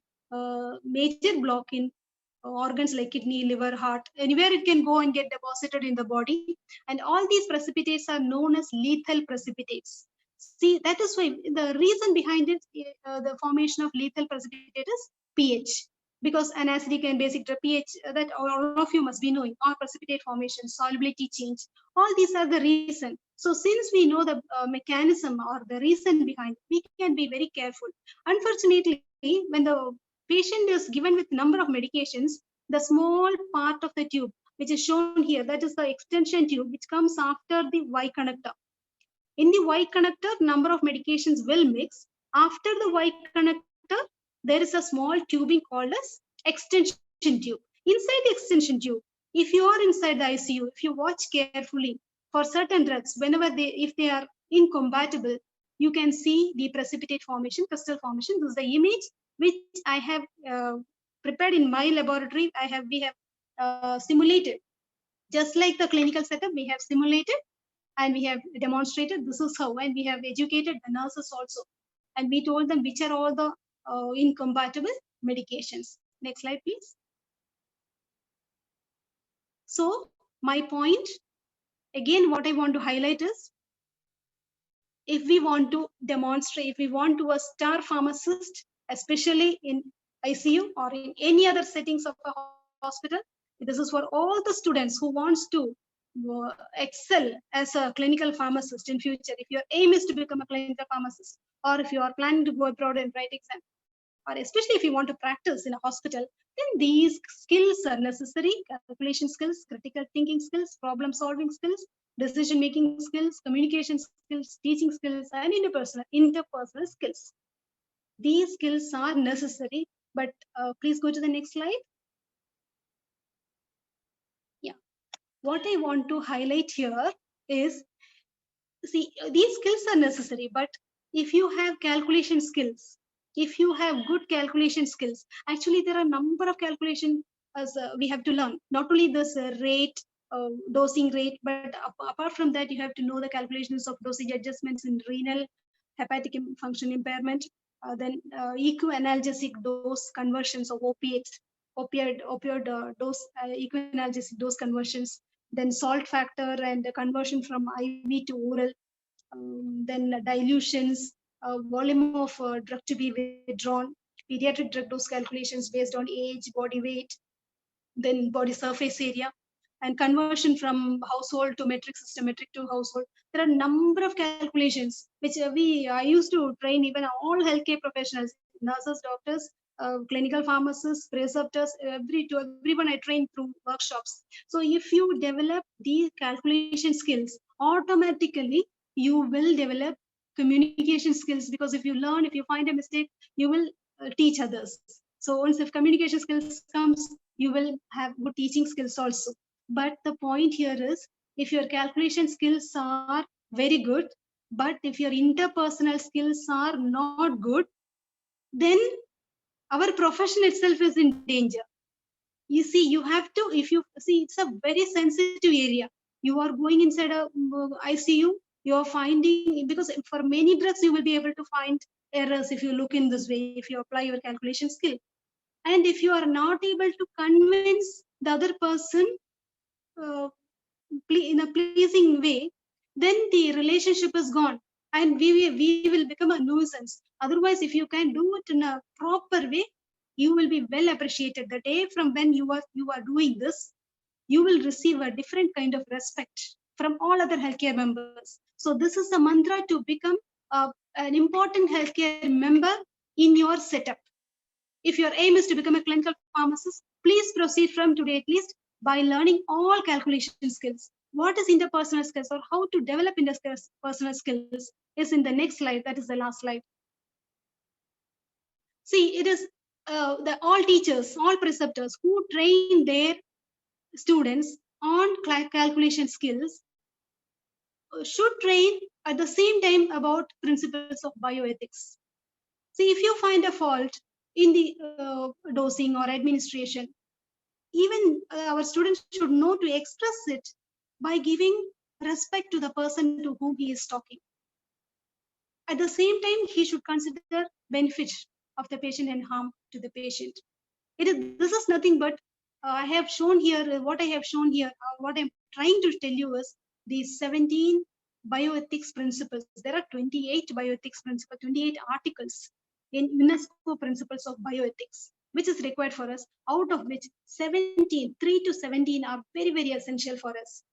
major block in organs like kidney, liver, heart, anywhere it can go and get deposited in the body. And all these precipitates are known as lethal precipitates. See, that is why the reason behind it, the formation of lethal precipitate is pH. Because an acidic and basic pH that all of you must be knowing, or precipitate formation, solubility change, all these are the reason. So since we know the mechanism or the reason behind, we can be very careful. Unfortunately, when the patient is given with number of medications, the small part of the tube, which is shown here, that is the extension tube, which comes after the Y connector. In the Y connector, number of medications will mix. After the Y connector, there is a small tubing called as extension tube. Inside the extension tube, if you are inside the ICU, if you watch carefully for certain drugs, if they are incompatible, you can see the precipitate formation, crystal formation. This is the image which I have prepared in my laboratory. We have simulated, just like the clinical setup. We have simulated and we have demonstrated this is how, and we have educated the nurses also, and we told them which are all the incompatible medications. Next slide, please. So my point again, what I want to highlight is, if we want to demonstrate, if we want to a star pharmacist, especially in ICU or in any other settings of a hospital, this is for all the students who wants to excel as a clinical pharmacist in future. If your aim is to become a clinical pharmacist, or if you are planning to go abroad and write exam, or especially if you want to practice in a hospital, then these skills are necessary: calculation skills, critical thinking skills, problem solving skills, decision making skills, communication skills, teaching skills, and interpersonal skills. These skills are necessary, but please go to the next slide. Yeah, what I want to highlight here is, see, these skills are necessary, but if you have calculation skills, if you have good calculation skills, actually there are a number of calculation as we have to learn. Not only this rate, dosing rate, but apart from that, you have to know the calculations of dosage adjustments in renal, hepatic function impairment, then equianalgesic dose conversions of opiates, opioid dose, equianalgesic dose conversions, then salt factor and the conversion from IV to oral, then dilutions, volume of drug to be withdrawn, pediatric drug dose calculations based on age, body weight, then body surface area, and conversion from household to metric system, metric to household. There are a number of calculations which I used to train even all healthcare professionals, nurses, doctors, clinical pharmacists, preceptors, everyone I train through workshops. So if you develop these calculation skills, automatically you will develop communication skills, because if you learn, if you find a mistake, you will teach others. So once if communication skills comes, you will have good teaching skills also. But the point here is, if your calculation skills are very good, but if your interpersonal skills are not good, then our profession itself is in danger. You see, you have to, if you see, it's a very sensitive area. You are going inside a ICU, you are finding, because for many drugs, you will be able to find errors if you look in this way, if you apply your calculation skill. And if you are not able to convince the other person in a pleasing way, then the relationship is gone, and we will become a nuisance. Otherwise, if you can do it in a proper way, you will be well appreciated. The day from when you are doing this, you will receive a different kind of respect from all other healthcare members. So this is the mantra to become an important healthcare member in your setup. If your aim is to become a clinical pharmacist, please proceed from today at least by learning all calculation skills. What is interpersonal skills, or how to develop interpersonal skills, is in the next slide. That is the last slide. See, it is all teachers, all preceptors who train their students on calculation skills should train at the same time about principles of bioethics. See, if you find a fault in the dosing or administration, even our students should know to express it by giving respect to the person to whom he is talking. At the same time, he should consider benefit of the patient and harm to the patient. This is nothing but I have shown here, what I have shown here, what I'm trying to tell you is these 17 bioethics principles. There are 28 bioethics principles, 28 articles in UNESCO principles of bioethics, which is required for us, out of which 17, 3 to 17 are very, very essential for us.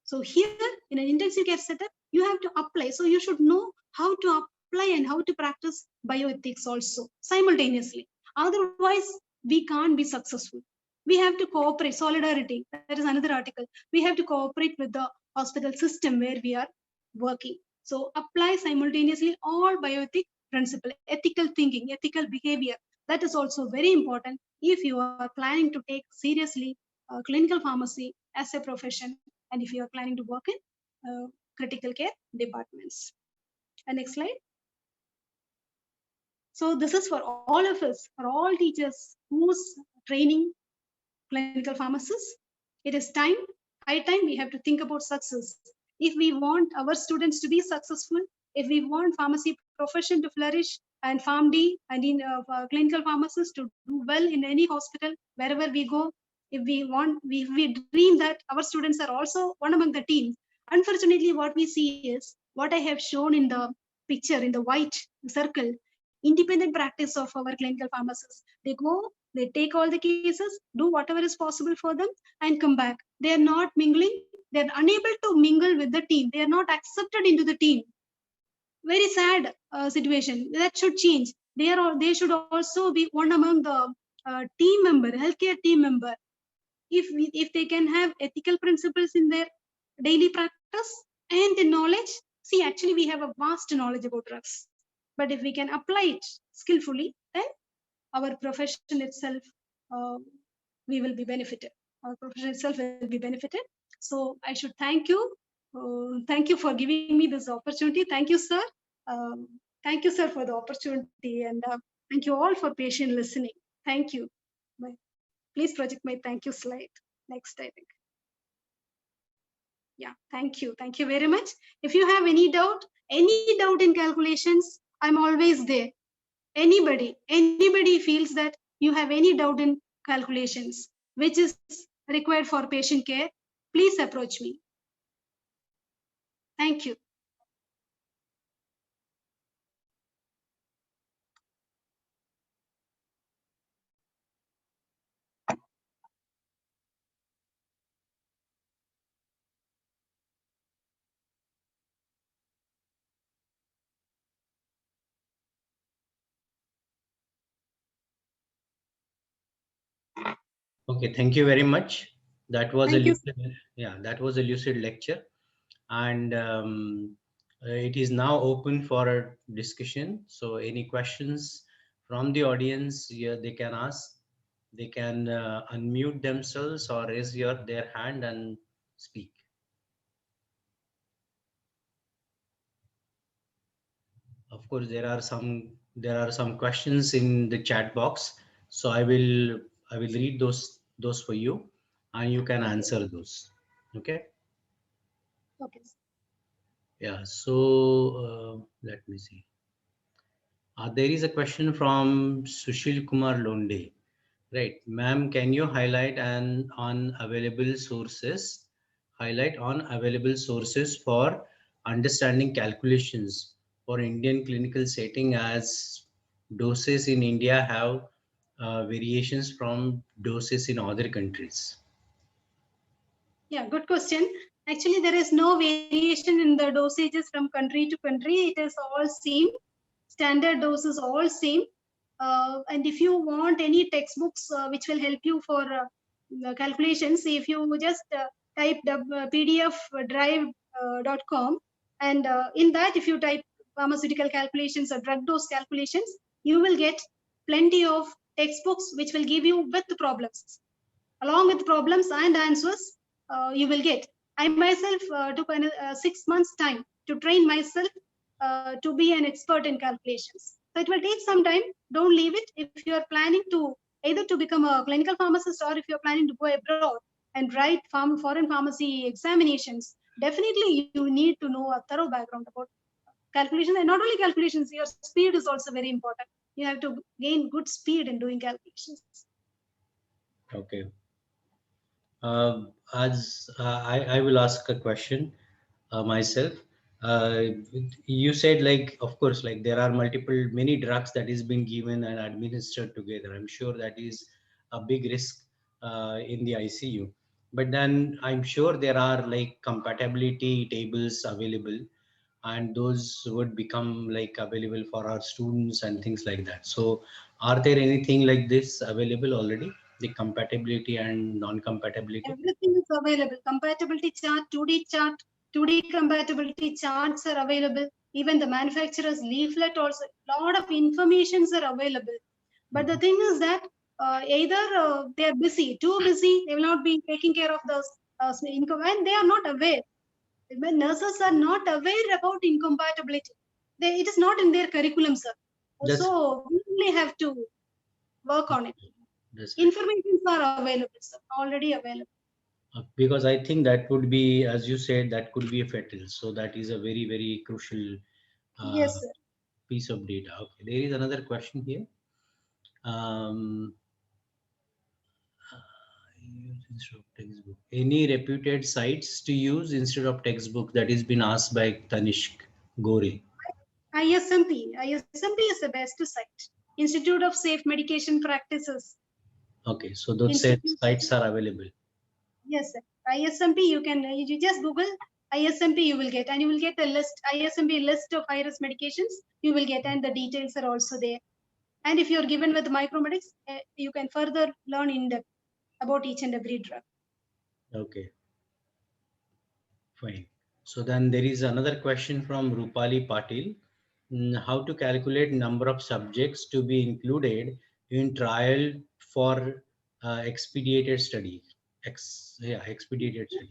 So here in an intensive care setup, you have to apply. So you should know how to apply and how to practice bioethics also simultaneously. Otherwise, we can't be successful. We have to cooperate, solidarity. That is another article. We have to cooperate with the hospital system where we are working. So apply simultaneously all bioethic principle, ethical thinking, ethical behavior. That is also very important if you are planning to take seriously clinical pharmacy as a profession, and if you are planning to work in critical care departments. And next slide. So this is for all of us, for all teachers who's training clinical pharmacists. It is time, high time we have to think about success. If we want our students to be successful, if we want pharmacy profession to flourish, and PharmD and in clinical pharmacists to do well in any hospital, wherever we go, if we dream that our students are also one among the team. Unfortunately, what we see is what I have shown in the picture in the white circle, independent practice of our clinical pharmacists. They go, they take all the cases, do whatever is possible for them, and come back. They are not mingling. They are unable to mingle with the team. They are not accepted into the team. Very sad situation. That should change. They should also be one among the team member, healthcare team member. If they can have ethical principles in their daily practice and the knowledge. See, actually, we have a vast knowledge about drugs, but if we can apply it skillfully, then our profession itself, we will be benefited. Our profession itself will be benefited. So I should thank you. Thank you for giving me this opportunity. Thank you, sir. Thank you, sir, for the opportunity, and thank you all for patient listening. Thank you. Bye. Please project my thank you slide next, I think. Yeah, thank you. Thank you very much. If you have any doubt in calculations, I'm always there. Anybody feels that you have any doubt in calculations, which is required for patient care, please approach me. Thank you. Okay, thank you very much. That was Thank a you. lucid, yeah, that was a lucid lecture, and it is now open for a discussion. So, any questions from the audience? Yeah, they can ask. They can unmute themselves or raise their hand and speak. Of course, there are some questions in the chat box, so I will read those for you, and you can answer those. Okay. Okay. Yeah. So let me see. There is a question from Sushil Kumar Londe. Right, ma'am, can you highlight on available sources? Highlight on available sources for understanding calculations for Indian clinical setting, as doses in India have variations from doses in other countries. Yeah, good question. Actually, there is no variation in the dosages from country to country. It is all same. Standard doses all same. And if you want any textbooks which will help you for calculations, if you just type pdfdrive.com, and in that, if you type pharmaceutical calculations or drug dose calculations, you will get plenty of textbooks which will give you with the problems. Along with problems and answers, you will get. I myself took 6 months time to train myself to be an expert in calculations. So it will take some time. Don't leave it. If you are planning to either to become a clinical pharmacist, or if you're planning to go abroad and write foreign pharmacy examinations, definitely you need to know a thorough background about calculations. And not only calculations, your speed is also very important. You have to gain good speed in doing calculations. Okay. I will ask a question myself. Uh, you said, like, of course, like there are many drugs that is being given and administered together. I'm sure that is a big risk in the ICU. But then I'm sure there are like compatibility tables available, and those would become like available for our students and things like that. So, are there anything like this available already? The compatibility and non-compatibility? Everything is available. Compatibility chart, 2D compatibility charts are available. Even the manufacturer's leaflet also, lot of informations are available. But the thing is that either they are busy, too busy, they will not be taking care of the income, and they are not aware. When nurses are not aware about incompatibility, it is not in their curriculum, sir. That's So we really have to work on it. that's right. Informations are available, sir, already available. Because I think that would be, as you said, that could be a fatal. So that is a very crucial uh, Yes, sir. piece of data. Okay, there is another question here. Um, use instead of textbook. Any reputed sites to use instead of textbook? That is been asked by Tanishk Gore. ISMP is the best site. Institute of Safe Medication Practices. Okay, so those Institute- sites are available. Yes, sir. ISMP, you just Google ISMP, you will get, and you will get a list, ISMP list of high-risk medications, you will get, and the details are also there. And if you're given with micromedics, you can further learn in depth about each and every drug. Okay, fine. So then there is another question from Rupali Patil. How to calculate number of subjects to be included in trial for expedited study? Expedited study.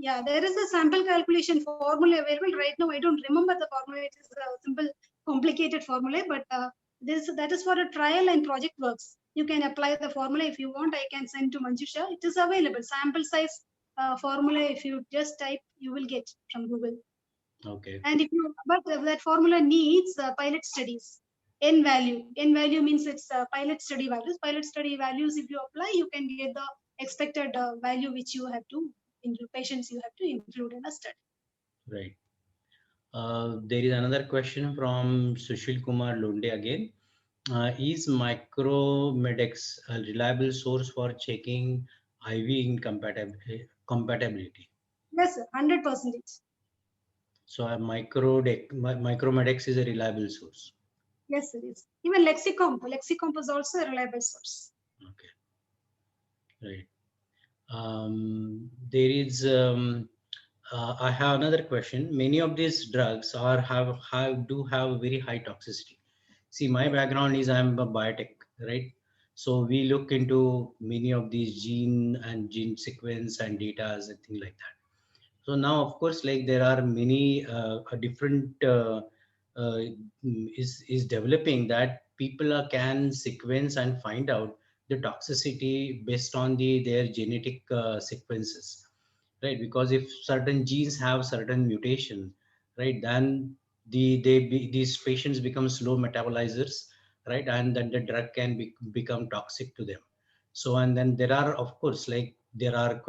Yeah, there is a sample calculation formula available right now. I don't remember the formula. It is a simple, complicated formula, but that is for a trial and project works. You can apply the formula if you want. I can send to Manjusha. It is available. Sample size formula. If you just type, you will get from Google. Okay. And if you, but that formula needs pilot studies. N value. N value means it's pilot study values. Pilot study values, if you apply, you can get the expected value which you have to include, patients you have to include in a study. Right. There is another question from Sushil Kumar Lunde again. Is Micromedex a reliable source for checking IV compatibility? Yes, sir, 100%. So Micromedex is a reliable source. Yes, it is. Even Lexicomp is also a reliable source. Okay. Right. There is. I have another question. Many of these drugs do have very high toxicity. See, my background is I'm a biotech, right? So we look into many of these gene sequence and data and things like that. So now, of course, like there are many different uh, is developing that people can sequence and find out the toxicity based on their genetic sequences, right? Because if certain genes have certain mutation, right, then these patients become slow metabolizers, right, and then the drug can become toxic to them. So, and then there are, of course, like there are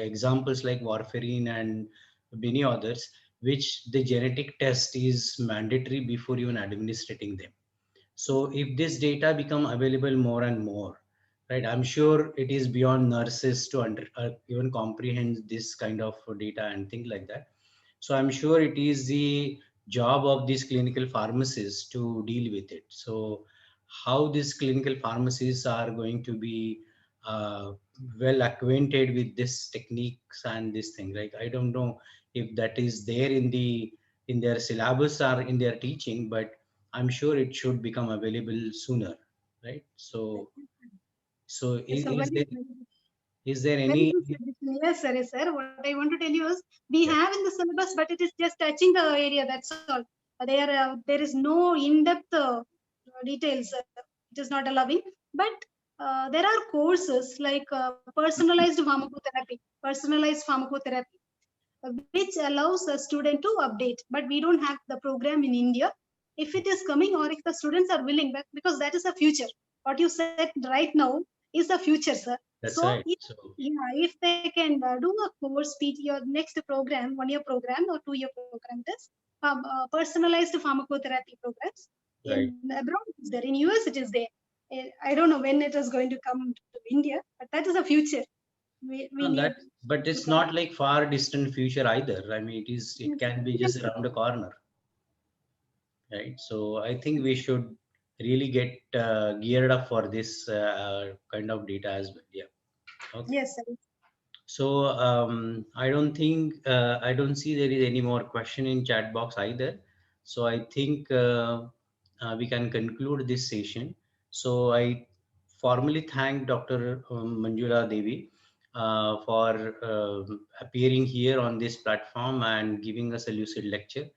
examples like warfarin and many others, which the genetic test is mandatory before even administrating them. So if this data become available more and more, right, I'm sure it is beyond nurses to even comprehend this kind of data and things like that. So I'm sure it is the job of these clinical pharmacists to deal with it. So how these clinical pharmacists are going to be uh, well acquainted with this techniques and this thing, like I don't know if that is there in their syllabus or in their teaching, but I'm sure it should become available sooner, right? So It's a is there very any? good suggestion. Yes, sir. Yes, sir. What I want to tell you is we have in the syllabus, but it is just touching the area. That's all. There is no in-depth details. It is not allowing. But there are courses like personalized pharmacotherapy, which allows a student to update. But we don't have the program in India. If it is coming, or if the students are willing, because that is the future. What you said right now is the future, sir. That's So right. if, So if they can do a course, your next program, 1-year program or 2-year program, this personalized pharmacotherapy programs right. in abroad is there, in US it is there. I don't know when it is going to come to India, but that is the future. We And need. that, but it's not like far distant future either. I mean, it can be just Yes, around the corner, right? So I think we should really get geared up for this kind of data as well. Yeah. Okay. yes, sir. So I don't see there is any more question in chat box either. So I think we can conclude this session. So I formally thank Dr. Manjula Devi for appearing here on this platform and giving us a lucid lecture,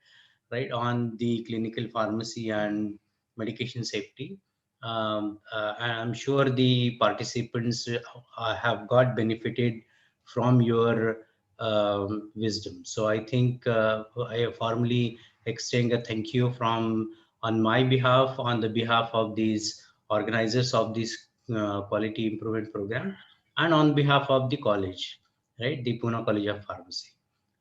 right, on the clinical pharmacy and medication safety. And I'm sure the participants have got benefited from your wisdom. So I think I formally extend a thank you from on my behalf, on the behalf of these organizers of this quality improvement program, and on behalf of the college, right, the Pune College of Pharmacy.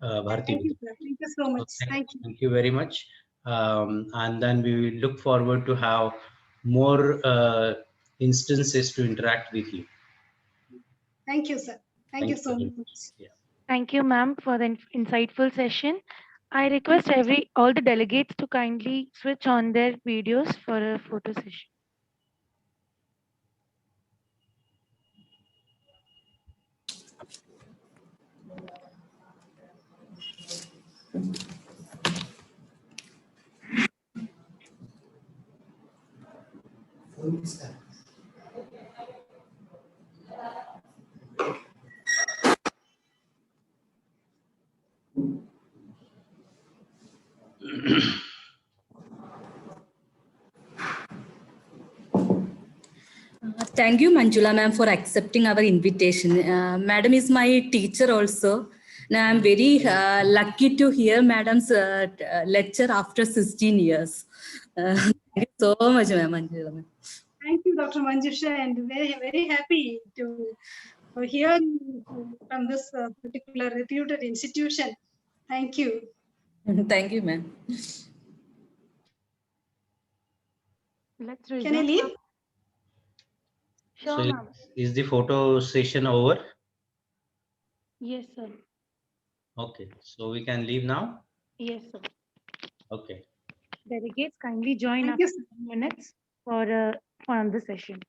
Bharati Thank you, Vidya. sir. Thank you so much. Thank you. Thank you very much. And then we will look forward to have more instances to interact with you. Thank you, sir. Thank you so very much. Yeah. Thank you, ma'am, for the insightful session. I request all the delegates to kindly switch on their videos for a photo session. Thank you, Manjula ma'am, for accepting our invitation. Madam is my teacher also. Now I'm very lucky to hear madam's lecture after 16 years. Thank you so much, ma'am, Manjula ma'am. Thank you, Dr. Manjusha, and very, very happy to hear from this particular reputed institution. Thank you. Thank you, ma'am. Let's Can I resume. leave? Sure, So ma'am. is the photo session over? Yes, sir. Okay, so we can leave now. Yes, sir. Okay. Delegates kindly join Thank after you, sir. 10 minutes for another session.